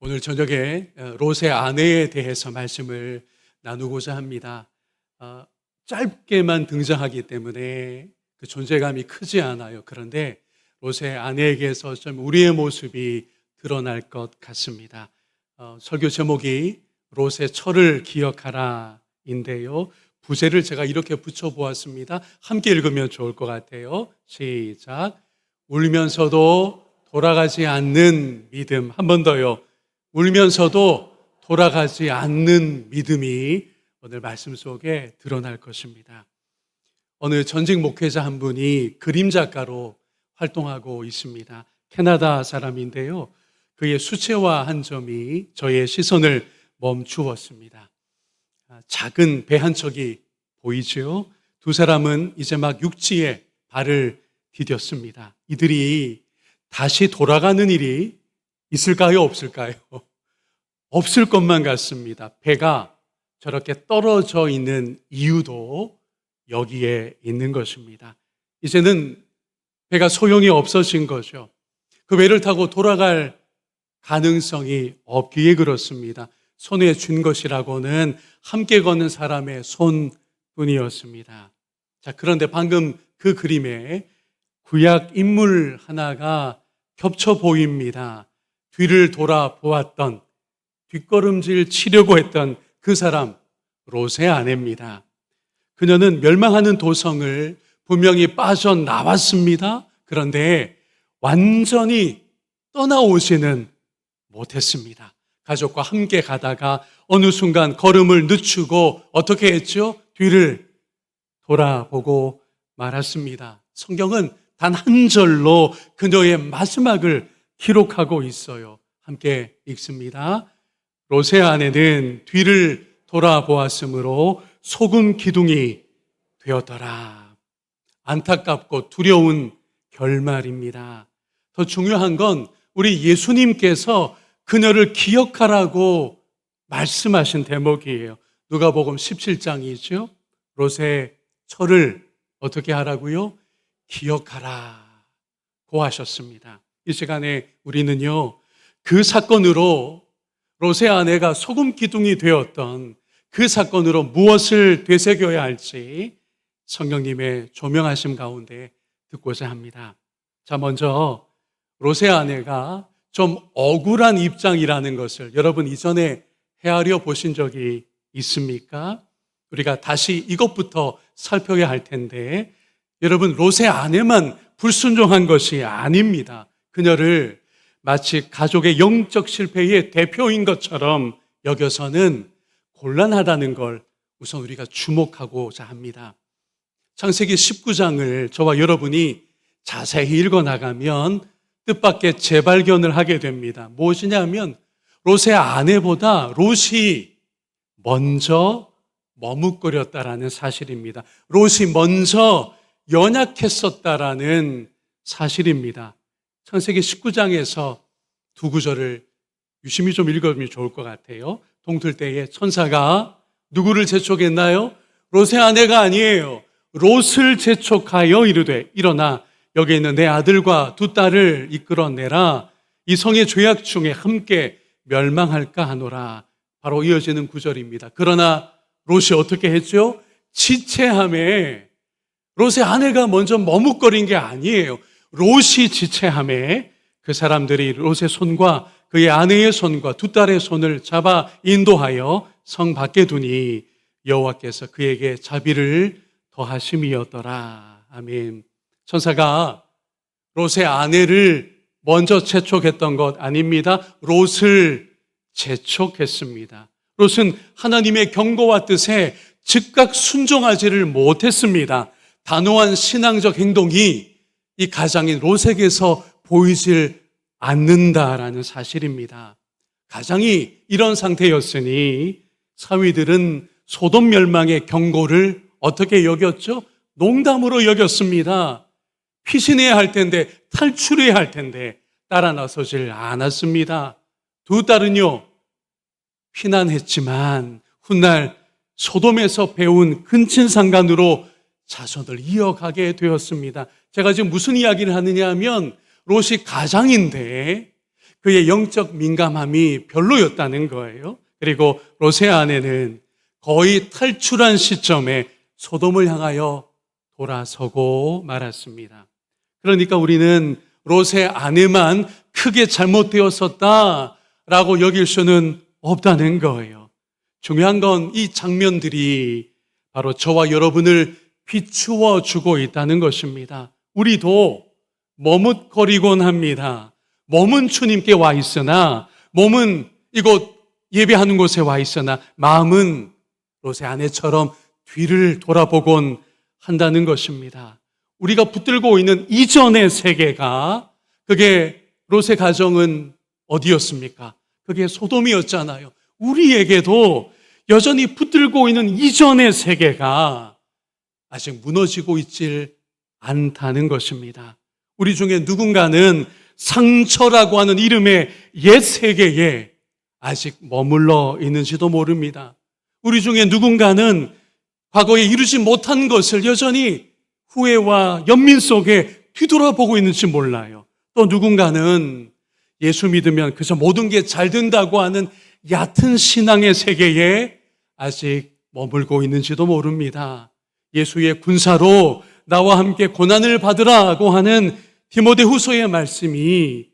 오늘 저녁에 롯의 아내에 대해서 말씀을 나누고자 합니다. 짧게만 등장하기 때문에 그 존재감이 크지 않아요. 그런데 롯의 아내에게서 좀 우리의 모습이 드러날 것 같습니다. 설교 제목이 롯의 철을 기억하라 인데요. 부제를 제가 이렇게 붙여보았습니다. 함께 읽으면 좋을 것 같아요. 시작. 울면서도 돌아가지 않는 믿음. 한 번 더요. 울면서도 돌아가지 않는 믿음이 오늘 말씀 속에 드러날 것입니다. 어느 전직 목회자 한 분이 그림 작가로 활동하고 있습니다. 캐나다 사람인데요. 그의 수채화한 점이 저의 시선을 멈추었습니다. 작은 배 한 척이 보이죠? 두 사람은 이제 막 육지에 발을 디뎠습니다. 이들이 다시 돌아가는 일이 있을까요? 없을까요? 없을 것만 같습니다. 배가 저렇게 떨어져 있는 이유도 여기에 있는 것입니다. 이제는 배가 소용이 없어진 거죠. 그 배를 타고 돌아갈 가능성이 없기에 그렇습니다. 손에 쥔 것이라고는 함께 걷는 사람의 손뿐이었습니다. 자, 그런데 방금 그 그림에 구약 인물 하나가 겹쳐 보입니다. 뒤를 돌아보았던, 뒷걸음질 치려고 했던 그 사람, 롯의 아내입니다. 그녀는 멸망하는 도성을 분명히 빠져나왔습니다. 그런데 완전히 떠나오지는 못했습니다. 가족과 함께 가다가 어느 순간 걸음을 늦추고 어떻게 했죠? 뒤를 돌아보고 말았습니다. 성경은 단 한 절로 그녀의 마지막을 기록하고 있어요. 함께 읽습니다. 롯의 아내는 뒤를 돌아보았으므로 소금 기둥이 되었더라. 안타깝고 두려운 결말입니다. 더 중요한 건 우리 예수님께서 그녀를 기억하라고 말씀하신 대목이에요. 누가복음 17장이죠. 롯의 철을 어떻게 하라고요? 기억하라고 하셨습니다. 이 시간에 우리는요, 그 사건으로 롯의 아내가 소금 기둥이 되었던 그 사건으로 무엇을 되새겨야 할지 성령님의 조명하심 가운데 듣고자 합니다. 자, 먼저 롯의 아내가 좀 억울한 입장이라는 것을 여러분 이전에 헤아려 보신 적이 있습니까? 우리가 다시 이것부터 살펴야 할 텐데, 여러분 롯의 아내만 불순종한 것이 아닙니다. 그녀를 마치 가족의 영적 실패의 대표인 것처럼 여겨서는 곤란하다는 걸 우선 우리가 주목하고자 합니다. 창세기 19장을 저와 여러분이 자세히 읽어나가면 뜻밖의 재발견을 하게 됩니다. 무엇이냐면 롯의 아내보다 롯이 먼저 머뭇거렸다라는 사실입니다. 롯이 먼저 연약했었다라는 사실입니다. 창세기 19장에서 두 구절을 유심히 좀 읽어보면 좋을 것 같아요. 동틀 때에 천사가 누구를 재촉했나요? 롯의 아내가 아니에요. 롯을 재촉하여 이르되 일어나 여기 있는 내 아들과 두 딸을 이끌어내라. 이 성의 죄악 중에 함께 멸망할까 하노라. 바로 이어지는 구절입니다. 그러나 롯이 어떻게 했죠? 지체함에 롯의 아내가 먼저 머뭇거린 게 아니에요. 롯이 지체함에 그 사람들이 롯의 손과 그의 아내의 손과 두 딸의 손을 잡아 인도하여 성 밖에 두니 여호와께서 그에게 자비를 더하심이었더라. 아멘. 천사가 롯의 아내를 먼저 재촉했던 것 아닙니다. 롯을 재촉했습니다. 롯은 하나님의 경고와 뜻에 즉각 순종하지를 못했습니다. 단호한 신앙적 행동이 이 가장인 롯에게서 보이질 않는다라는 사실입니다. 가장이 이런 상태였으니 사위들은 소돔 멸망의 경고를 어떻게 여겼죠? 농담으로 여겼습니다. 피신해야 할 텐데, 탈출해야 할 텐데 따라 나서질 않았습니다. 두 딸은요, 피난했지만 훗날 소돔에서 배운 근친상간으로 자손을 이어가게 되었습니다. 제가 지금 무슨 이야기를 하느냐 하면 롯이 가장인데 그의 영적 민감함이 별로였다는 거예요. 그리고 롯의 아내는 거의 탈출한 시점에 소돔을 향하여 돌아서고 말았습니다. 그러니까 우리는 롯의 아내만 크게 잘못되었었다라고 여길 수는 없다는 거예요. 중요한 건 이 장면들이 바로 저와 여러분을 비추어 주고 있다는 것입니다. 우리도 머뭇거리곤 합니다. 몸은 주님께 와 있으나, 몸은 이곳 예배하는 곳에 와 있으나 마음은 롯의 아내처럼 뒤를 돌아보곤 한다는 것입니다. 우리가 붙들고 있는 이전의 세계가, 그게 롯의 가정은 어디였습니까? 그게 소돔이었잖아요. 우리에게도 여전히 붙들고 있는 이전의 세계가 아직 무너지고 있질 않다는 것입니다. 우리 중에 누군가는 상처라고 하는 이름의 옛 세계에 아직 머물러 있는지도 모릅니다. 우리 중에 누군가는 과거에 이루지 못한 것을 여전히 후회와 연민 속에 뒤돌아보고 있는지 몰라요. 또 누군가는 예수 믿으면 그저 모든 게 잘 된다고 하는 얕은 신앙의 세계에 아직 머물고 있는지도 모릅니다. 예수의 군사로 나와 함께 고난을 받으라고 하는 디모데후서의 말씀이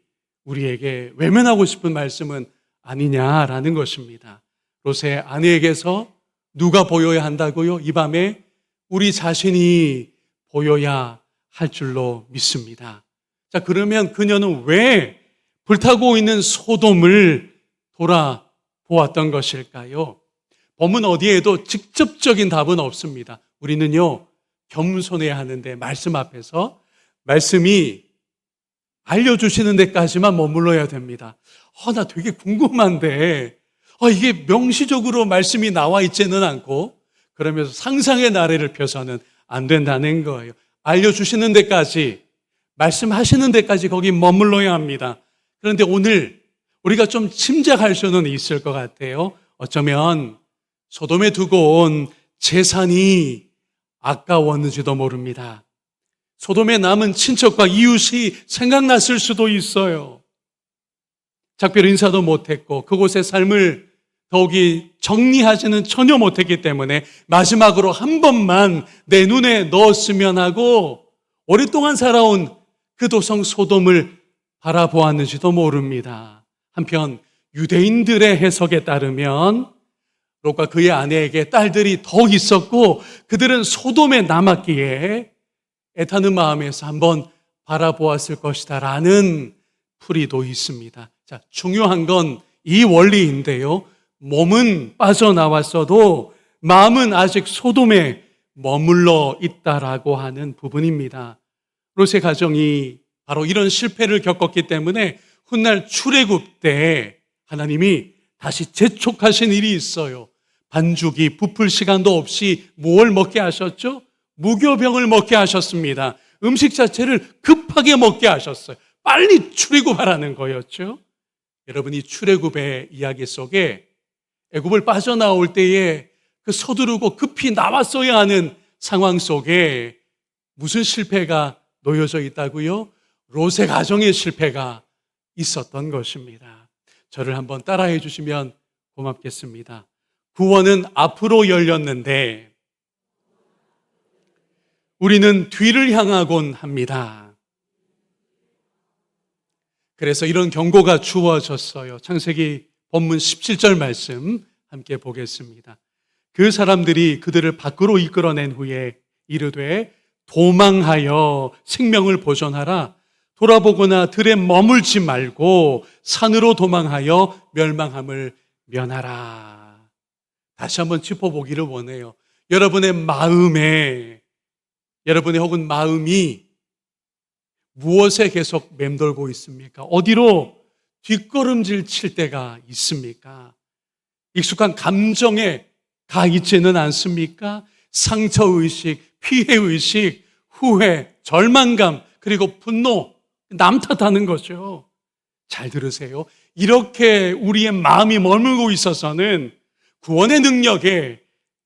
우리에게 외면하고 싶은 말씀은 아니냐라는 것입니다. 롯의 아내에게서 누가 보여야 한다고요? 이 밤에 우리 자신이 보여야 할 줄로 믿습니다. 자, 그러면 그녀는 왜 불타고 있는 소돔을 돌아보았던 것일까요? 본문 어디에도 직접적인 답은 없습니다. 우리는요, 겸손해야 하는데 말씀 앞에서 말씀이 알려주시는 데까지만 머물러야 됩니다. 나 되게 궁금한데 이게 명시적으로 말씀이 나와 있지는 않고 그러면서 상상의 나래를 펴서는 안 된다는 거예요. 알려주시는 데까지, 말씀하시는 데까지 거기 머물러야 합니다. 그런데 오늘 우리가 좀 짐작할 수는 있을 것 같아요. 어쩌면 소돔에 두고 온 재산이 아까웠는지도 모릅니다. 소돔에 남은 친척과 이웃이 생각났을 수도 있어요. 작별 인사도 못했고 그곳의 삶을 더욱이 정리하지는 전혀 못했기 때문에 마지막으로 한 번만 내 눈에 넣었으면 하고 오랫동안 살아온 그 도성 소돔을 바라보았는지도 모릅니다. 한편 유대인들의 해석에 따르면 롯과 그의 아내에게 딸들이 더 있었고 그들은 소돔에 남았기에 애타는 마음에서 한번 바라보았을 것이다 라는 풀이도 있습니다. 자, 중요한 건 이 원리인데요. 몸은 빠져나왔어도 마음은 아직 소돔에 머물러 있다라고 하는 부분입니다. 롯의 가정이 바로 이런 실패를 겪었기 때문에 훗날 출애굽 때 하나님이 다시 재촉하신 일이 있어요. 반죽이 부풀 시간도 없이 무엇을 먹게 하셨죠? 무교병을 먹게 하셨습니다. 음식 자체를 급하게 먹게 하셨어요. 빨리 출애굽하라는 거였죠. 여러분이 출애굽의 이야기 속에 애굽을 빠져나올 때에 그 서두르고 급히 나왔어야 하는 상황 속에 무슨 실패가 놓여져 있다고요? 롯의 가정의 실패가 있었던 것입니다. 저를 한번 따라해 주시면 고맙겠습니다. 구원은 앞으로 열렸는데 우리는 뒤를 향하곤 합니다. 그래서 이런 경고가 주어졌어요. 창세기 본문 17절 말씀 함께 보겠습니다. 그 사람들이 그들을 밖으로 이끌어낸 후에 이르되 도망하여 생명을 보존하라. 돌아보거나 들에 머물지 말고 산으로 도망하여 멸망함을 면하라. 다시 한번 짚어보기를 원해요. 여러분의 마음에, 여러분의 혹은 마음이 무엇에 계속 맴돌고 있습니까? 어디로 뒷걸음질 칠 때가 있습니까? 익숙한 감정에 가 있지는 않습니까? 상처의식, 피해의식, 후회, 절망감, 그리고 분노, 남 탓하는 거죠. 잘 들으세요. 이렇게 우리의 마음이 머물고 있어서는 구원의 능력에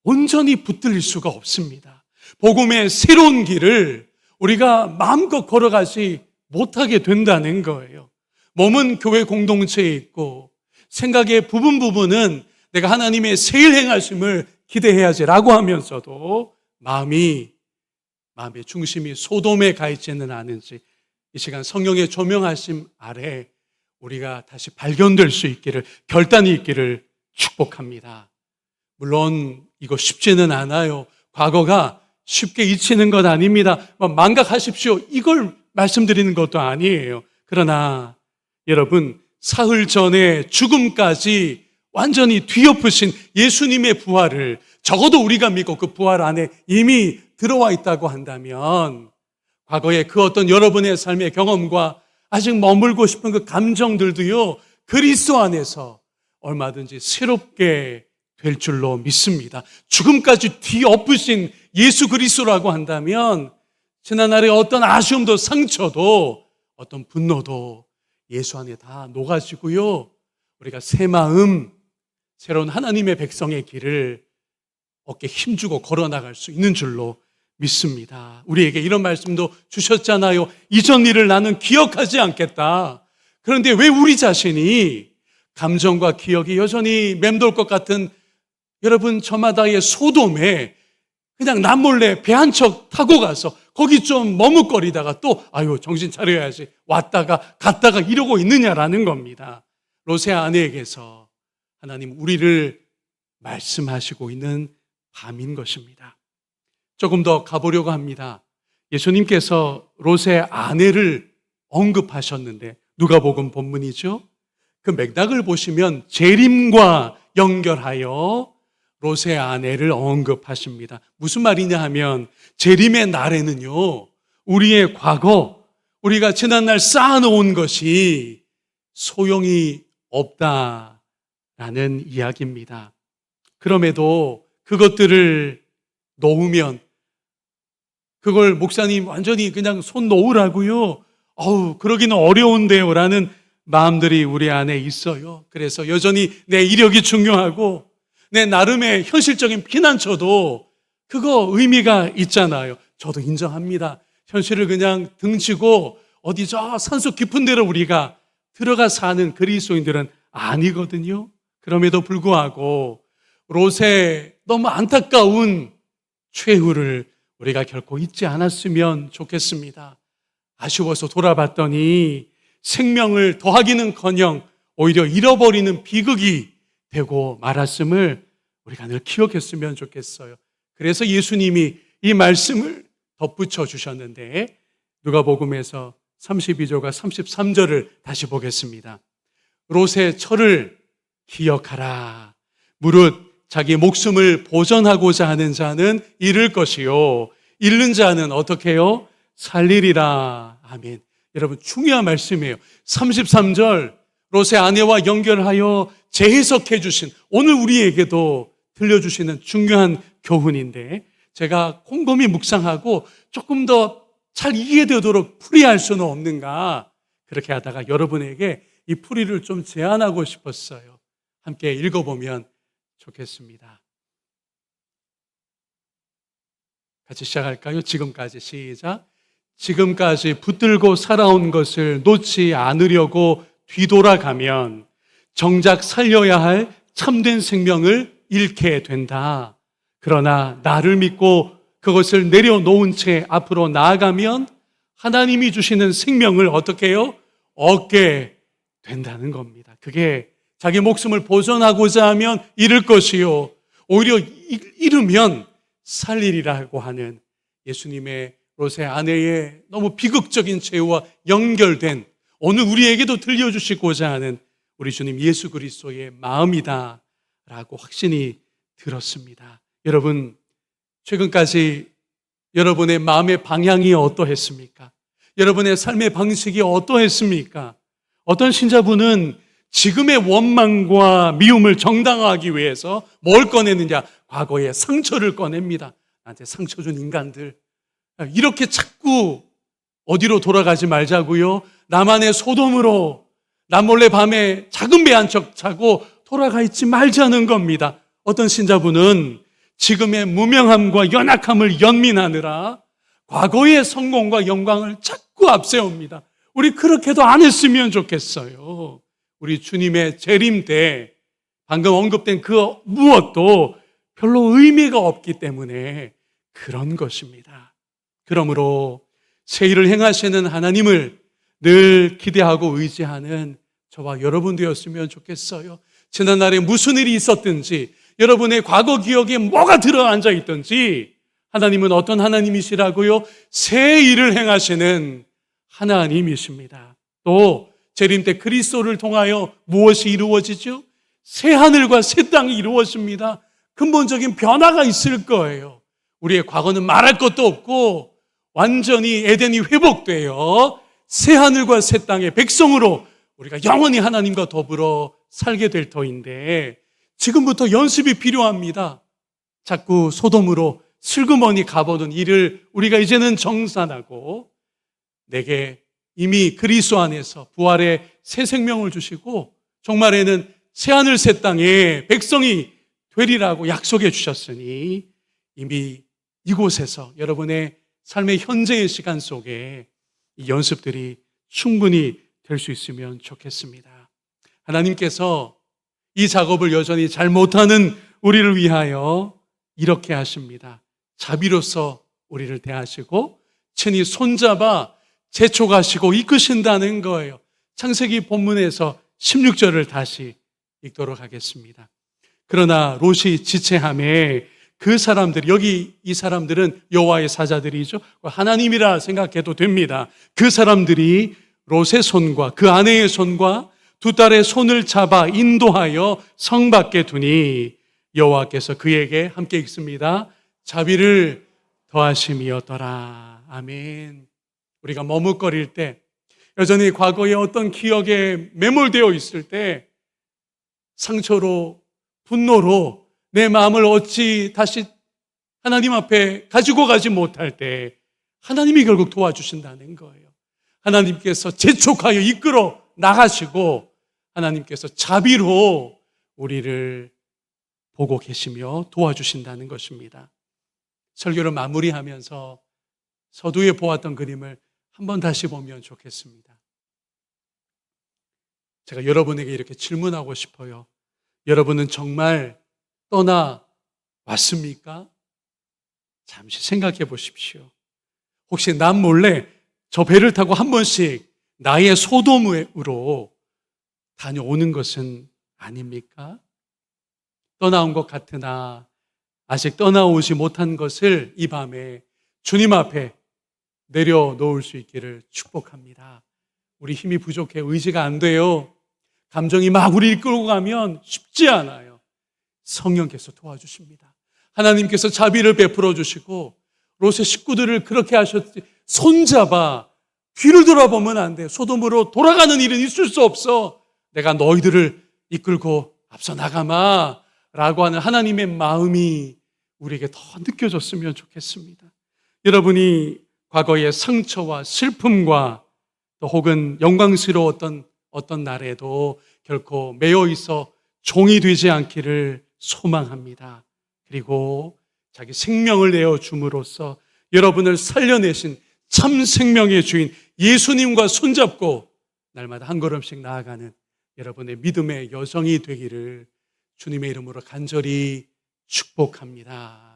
온전히 붙들 수가 없습니다. 복음의 새로운 길을 우리가 마음껏 걸어가지 못하게 된다는 거예요. 몸은 교회 공동체에 있고 생각의 부분은 내가 하나님의 새 일 행하심을 기대해야지라고 하면서도 마음의 중심이 소돔에 가 있지는 않은지 이 시간 성령의 조명하심 아래 우리가 다시 발견될 수 있기를, 결단이 있기를 축복합니다. 물론 이거 쉽지는 않아요. 과거가 쉽게 잊히는 것 아닙니다. 망각하십시오, 이걸 말씀드리는 것도 아니에요. 그러나 여러분, 사흘 전에 죽음까지 완전히 뒤엎으신 예수님의 부활을 적어도 우리가 믿고 그 부활 안에 이미 들어와 있다고 한다면 과거의 그 어떤 여러분의 삶의 경험과 아직 머물고 싶은 그 감정들도요, 그리스도 안에서 얼마든지 새롭게 될 줄로 믿습니다. 죽음까지 뒤엎으신 예수 그리스도라고 한다면 지난날의 어떤 아쉬움도 상처도 어떤 분노도 예수 안에 다 녹아지고요, 우리가 새 마음, 새로운 하나님의 백성의 길을 어깨에 힘주고 걸어나갈 수 있는 줄로 믿습니다. 우리에게 이런 말씀도 주셨잖아요. 이전 일을 나는 기억하지 않겠다. 그런데 왜 우리 자신이 감정과 기억이 여전히 맴돌 것 같은 여러분 저마다의 소돔에 그냥 남몰래 배 한 척 타고 가서 거기 좀 머뭇거리다가 또 정신 차려야지 왔다가 갔다가 이러고 있느냐라는 겁니다. 롯의 아내에게서 하나님 우리를 말씀하시고 있는 밤인 것입니다. 조금 더 가보려고 합니다. 예수님께서 롯의 아내를 언급하셨는데 누가복음 본문이죠. 그 맥락을 보시면 재림과 연결하여 롯의 아내를 언급하십니다. 무슨 말이냐 하면 재림의 날에는요, 우리의 과거, 우리가 지난날 쌓아놓은 것이 소용이 없다라는 이야기입니다. 그럼에도 그것들을 놓으면, 그걸 목사님 완전히 그냥 손 놓으라고요, 그러기는 어려운데요 라는 마음들이 우리 안에 있어요. 그래서 여전히 내 이력이 중요하고 내 나름의 현실적인 피난처도 그거 의미가 있잖아요. 저도 인정합니다. 현실을 그냥 등지고 어디 저 산속 깊은 데로 우리가 들어가 사는 그리스도인들은 아니거든요. 그럼에도 불구하고 롯의 너무 안타까운 최후를 우리가 결코 잊지 않았으면 좋겠습니다. 아쉬워서 돌아봤더니 생명을 더하기는커녕 오히려 잃어버리는 비극이 되고 말았음을 우리가 늘 기억했으면 좋겠어요. 그래서 예수님이 이 말씀을 덧붙여 주셨는데 누가복음에서 32절과 33절을 다시 보겠습니다. 롯의 철을 기억하라. 무릇 자기 목숨을 보전하고자 하는 자는 잃을 것이요 잃는 자는 어떻게 해요? 살리리라. 아멘. 여러분 중요한 말씀이에요. 33절 롯의 아내와 연결하여 재해석해 주신, 오늘 우리에게도 들려주시는 중요한 교훈인데 제가 곰곰이 묵상하고 조금 더 잘 이해되도록 풀이할 수는 없는가, 그렇게 하다가 여러분에게 이 풀이를 좀 제안하고 싶었어요. 함께 읽어보면 좋겠습니다. 같이 시작할까요? 지금까지 시작. 지금까지 붙들고 살아온 것을 놓지 않으려고 뒤돌아가면 정작 살려야 할 참된 생명을 잃게 된다. 그러나 나를 믿고 그것을 내려놓은 채 앞으로 나아가면 하나님이 주시는 생명을 어떻게 해요? 얻게 된다는 겁니다. 그게 자기 목숨을 보존하고자 하면 잃을 것이요 오히려 잃으면 살리리라고 하는 예수님의 롯의 아내의 너무 비극적인 최후와 연결된 오늘 우리에게도 들려주시고자 하는 우리 주님 예수 그리스도의 마음이다라고 확신이 들었습니다. 여러분, 최근까지 여러분의 마음의 방향이 어떠했습니까? 여러분의 삶의 방식이 어떠했습니까? 어떤 신자분은 지금의 원망과 미움을 정당화하기 위해서 뭘 꺼내느냐? 과거의 상처를 꺼냅니다. 나한테 상처 준 인간들, 이렇게 자꾸 어디로 돌아가지 말자고요? 나만의 소돔으로 남몰래 밤에 작은 배 한 척 차고 돌아가 있지 말자는 겁니다. 어떤 신자분은 지금의 무명함과 연약함을 연민하느라 과거의 성공과 영광을 자꾸 앞세웁니다. 우리 그렇게도 안 했으면 좋겠어요. 우리 주님의 재림 때 방금 언급된 그 무엇도 별로 의미가 없기 때문에 그런 것입니다. 그러므로 새 일을 행하시는 하나님을 늘 기대하고 의지하는 저와 여러분 되었으면 좋겠어요. 지난날에 무슨 일이 있었든지, 여러분의 과거 기억에 뭐가 들어앉아 있든지 하나님은 어떤 하나님이시라고요? 새 일을 행하시는 하나님이십니다. 또 재림 때 그리스도를 통하여 무엇이 이루어지죠? 새 하늘과 새 땅이 이루어집니다. 근본적인 변화가 있을 거예요. 우리의 과거는 말할 것도 없고 완전히 에덴이 회복되어 새 하늘과 새 땅의 백성으로 우리가 영원히 하나님과 더불어 살게 될 터인데, 지금부터 연습이 필요합니다. 자꾸 소돔으로 슬그머니 가보던 일을 우리가 이제는 정산하고, 내게 이미 그리스도 안에서 부활의 새 생명을 주시고 종말에는 새 하늘 새 땅의 백성이 되리라고 약속해 주셨으니, 이미 이곳에서 여러분의 삶의 현재의 시간 속에 이 연습들이 충분히 될 수 있으면 좋겠습니다. 하나님께서 이 작업을 여전히 잘 못하는 우리를 위하여 이렇게 하십니다. 자비로서 우리를 대하시고 친히 손잡아 재촉하시고 이끄신다는 거예요. 창세기 본문에서 16절을 다시 읽도록 하겠습니다. 그러나 롯이 지체함에 그 사람들, 여기 이 사람들은 여호와의 사자들이죠. 하나님이라 생각해도 됩니다. 그 사람들이 롯의 손과 그 아내의 손과 두 딸의 손을 잡아 인도하여 성 밖에 두니 여호와께서 그에게, 함께 읽습니다, 자비를 더하심이었더라. 아멘. 우리가 머뭇거릴 때, 여전히 과거의 어떤 기억에 매몰되어 있을 때, 상처로 분노로 내 마음을 어찌 다시 하나님 앞에 가지고 가지 못할 때 하나님이 결국 도와주신다는 거예요. 하나님께서 재촉하여 이끌어 나가시고 하나님께서 자비로 우리를 보고 계시며 도와주신다는 것입니다. 설교를 마무리하면서 서두에 보았던 그림을 한번 다시 보면 좋겠습니다. 제가 여러분에게 이렇게 질문하고 싶어요. 여러분은 정말 떠나왔습니까? 잠시 생각해 보십시오. 혹시 남 몰래 저 배를 타고 한 번씩 나의 소돔으로 다녀오는 것은 아닙니까? 떠나온 것 같으나 아직 떠나오지 못한 것을 이 밤에 주님 앞에 내려놓을 수 있기를 축복합니다. 우리 힘이 부족해 의지가 안 돼요. 감정이 막 우리를 끌고 가면 쉽지 않아요. 성령께서 도와주십니다. 하나님께서 자비를 베풀어 주시고 롯의 식구들을 그렇게 하셨지, 손잡아 뒤를 돌아보면 안 돼. 소돔으로 돌아가는 일은 있을 수 없어. 내가 너희들을 이끌고 앞서 나가마 라고 하는 하나님의 마음이 우리에게 더 느껴졌으면 좋겠습니다. 여러분이 과거의 상처와 슬픔과 또 혹은 영광스러웠던 어떤 날에도 결코 매여 있어 종이 되지 않기를 소망합니다. 그리고 자기 생명을 내어 줌으로써 여러분을 살려내신 참 생명의 주인 예수님과 손잡고 날마다 한 걸음씩 나아가는 여러분의 믿음의 여정이 되기를 주님의 이름으로 간절히 축복합니다.